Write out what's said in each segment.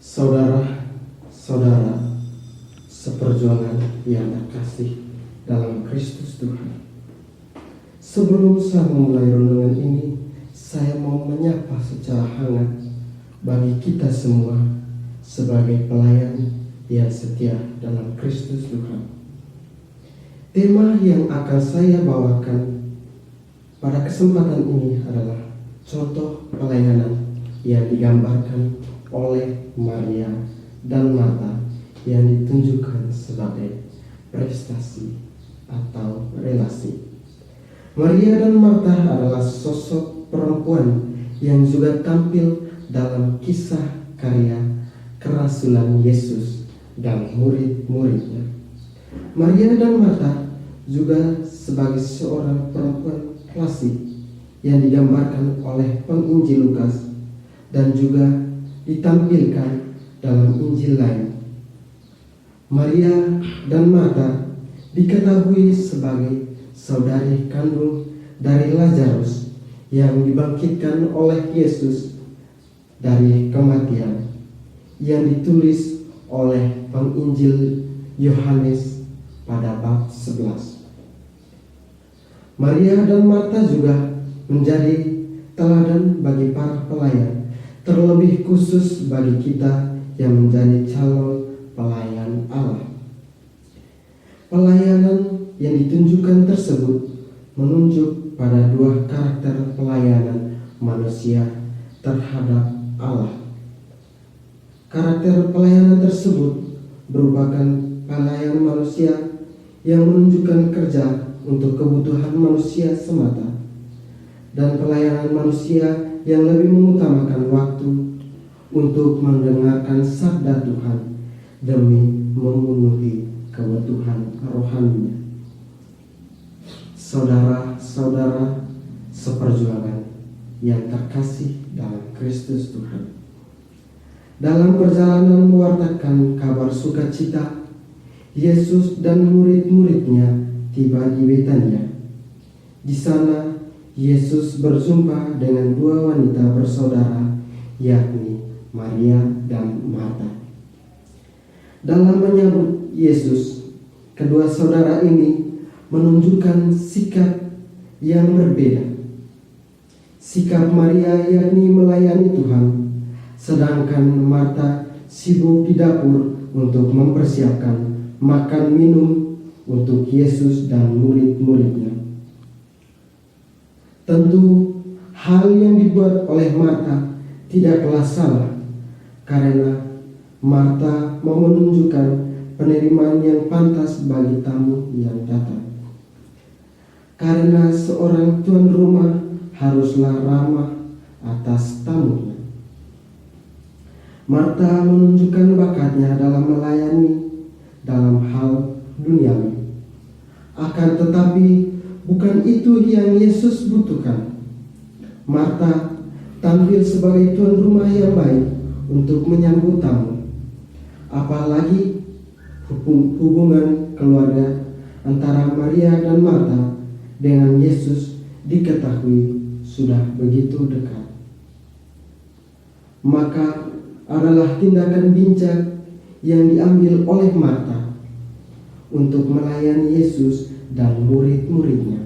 Saudara-saudara seperjuangan yang terkasih dalam Kristus Tuhan. Sebelum saya memulai renungan ini, saya mau menyapa secara hangat bagi kita semua sebagai pelayan yang setia dalam Kristus Tuhan. Tema yang akan saya bawakan pada kesempatan ini adalah contoh pelayanan yang digambarkan oleh Maria dan Marta yang ditunjukkan sebagai prestasi atau relasi. Maria dan Marta adalah sosok perempuan yang juga tampil dalam kisah karya kerasulan Yesus dan murid-muridnya. Maria dan Marta juga sebagai seorang perempuan klasik yang digambarkan oleh penginjil Lukas dan juga ditampilkan dalam Injil lain. Maria dan Marta diketahui sebagai saudari kandung dari Lazarus yang dibangkitkan oleh Yesus dari kematian, yang ditulis oleh penginjil Yohanes pada bab 11. Maria dan Marta juga menjadi teladan bagi para pelayan, terlebih khusus bagi kita yang menjadi calon pelayan Allah. Pelayanan yang ditunjukkan tersebut menunjuk pada dua karakter pelayanan manusia terhadap Allah. Karakter pelayanan tersebut merupakan pelayan manusia yang menunjukkan kerja untuk kebutuhan manusia semata, dan pelayanan manusia yang lebih mengutamakan waktu untuk mendengarkan sabda Tuhan demi memenuhi kebutuhan rohaninya. Saudara-saudara seperjuangan yang terkasih dalam Kristus Tuhan, dalam perjalanan mewartakan kabar sukacita, Yesus dan murid-muridnya tiba di Betania. Di sana Yesus berjumpa dengan dua wanita bersaudara, yakni Maria dan Marta. Dalam menyambut Yesus, kedua saudara ini menunjukkan sikap yang berbeda. Sikap Maria yakni melayani Tuhan, sedangkan Marta sibuk di dapur untuk mempersiapkan makan minum untuk Yesus dan murid-muridnya. Tentu hal yang dibuat oleh Marta tidaklah salah, karena Marta mau menunjukkan penerimaan yang pantas bagi tamu yang datang. Karena seorang tuan rumah haruslah ramah atas tamunya. Marta menunjukkan bakatnya dalam melayani dalam hal duniawi. Akan tetapi bukan itu yang Yesus butuhkan. Marta tampil sebagai tuan rumah yang baik untuk menyambut tamu. Apalagi hubungan keluarga antara Maria dan Marta dengan Yesus diketahui sudah begitu dekat. Maka adalah tindakan bijak yang diambil oleh Marta untuk melayani Yesus dan murid-muridnya.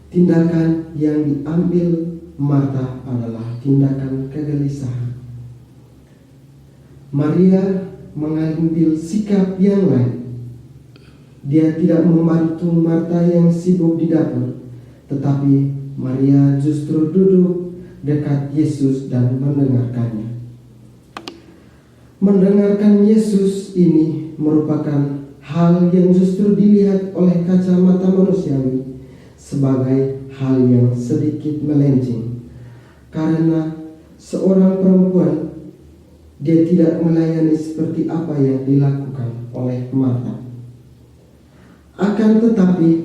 Tindakan yang diambil Marta adalah tindakan kegelisahan. Maria mengambil sikap yang lain. Dia tidak membantu Marta yang sibuk di dapur, tetapi Maria justru duduk dekat Yesus dan mendengarkannya. Mendengarkan Yesus ini merupakan hal yang justru dilihat oleh kacamata manusiawi sebagai hal yang sedikit melenceng, karena seorang perempuan, dia tidak melayani seperti apa yang dilakukan oleh Marta. Akan tetapi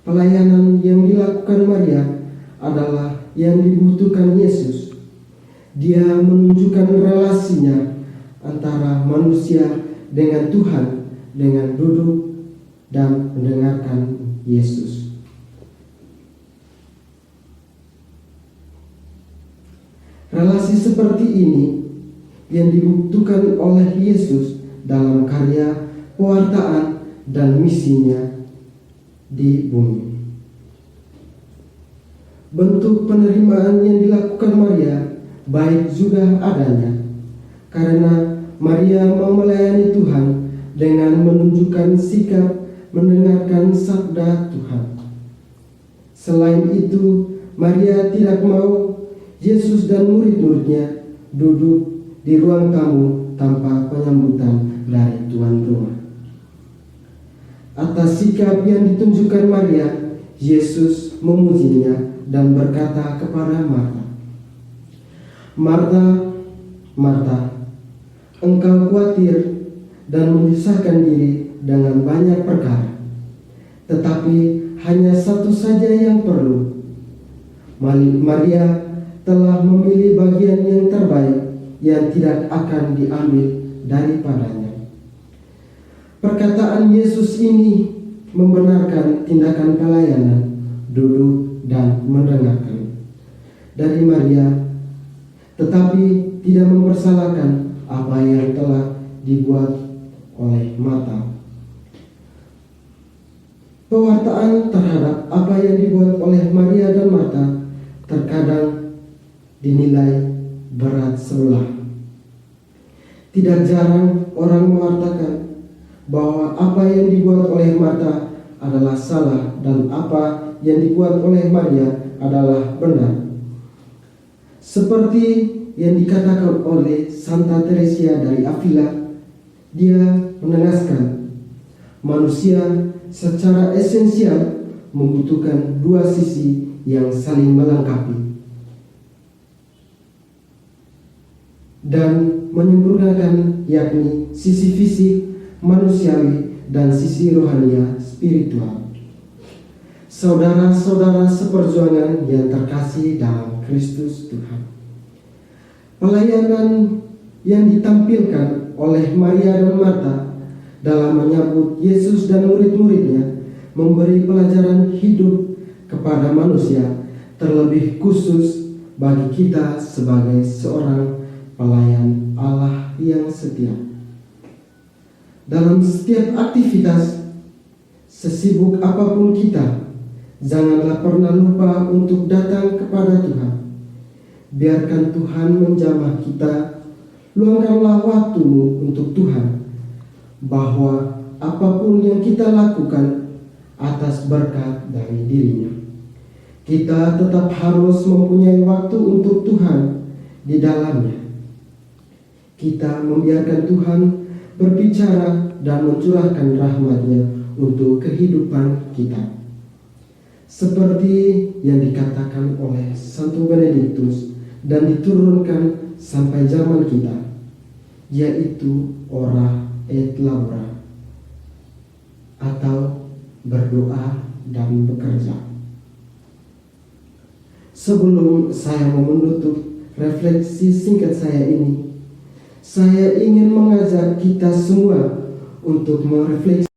pelayanan yang dilakukan Maria adalah yang dibutuhkan Yesus. Dia menunjukkan relasinya antara manusia dengan Tuhan dengan duduk dan mendengarkan Yesus. Relasi seperti ini yang dibutuhkan oleh Yesus dalam karya pewartaan dan misinya di bumi. Bentuk penerimaan yang dilakukan Maria baik juga adanya, karena Maria mau melayani Tuhan dengan menunjukkan sikap mendengarkan sabda Tuhan. Selain itu, Maria tidak mau Yesus dan murid-muridnya duduk di ruang tamu tanpa penyambutan dari tuan rumah. Atas sikap yang ditunjukkan Maria, Yesus memujinya dan berkata kepada Marta, "Marta, Marta, engkau khawatir dan menyusahkan diri dengan banyak perkara, tetapi hanya satu saja yang perlu. Maria telah memilih bagian yang terbaik yang tidak akan diambil daripadanya." Perkataan Yesus ini membenarkan tindakan pelayanan, duduk dan mendengarkan dari Maria, tetapi tidak mempersalahkan apa yang telah dibuat oleh Marta. Pewartaan terhadap apa yang dibuat oleh Maria dan Marta terkadang dinilai berat sebelah. Tidak jarang orang mewartakan bahwa apa yang dibuat oleh Marta adalah salah dan apa yang dibuat oleh Maria adalah benar. Seperti yang dikatakan oleh Santa Teresia dari Avila, dia menegaskan manusia secara esensial membutuhkan dua sisi yang saling melengkapi dan menyempurnakan, yakni sisi fisik manusiawi dan sisi rohania spiritual. Saudara-saudara seperjuangan yang terkasih dalam Kristus Tuhan, pelayanan yang ditampilkan oleh Maria dan Marta dalam menyambut Yesus dan murid-muridnya memberi pelajaran hidup kepada manusia, terlebih khusus bagi kita sebagai seorang pelayan Allah yang setia. Dalam setiap aktivitas, sesibuk apapun kita, janganlah pernah lupa untuk datang kepada Tuhan. Biarkan Tuhan menjamah kita. Luangkanlah waktumu untuk Tuhan, bahwa apapun yang kita lakukan atas berkat dari dirinya. Kita tetap harus mempunyai waktu untuk Tuhan di dalamnya. Kita membiarkan Tuhan berbicara dan mencurahkan rahmat-Nya untuk kehidupan kita. Seperti yang dikatakan oleh Santo Benediktus dan diturunkan sampai zaman kita, yaitu ora et labora, atau berdoa dan bekerja. Sebelum saya mau menutup refleksi singkat saya ini, saya ingin mengajak kita semua untuk merefleksi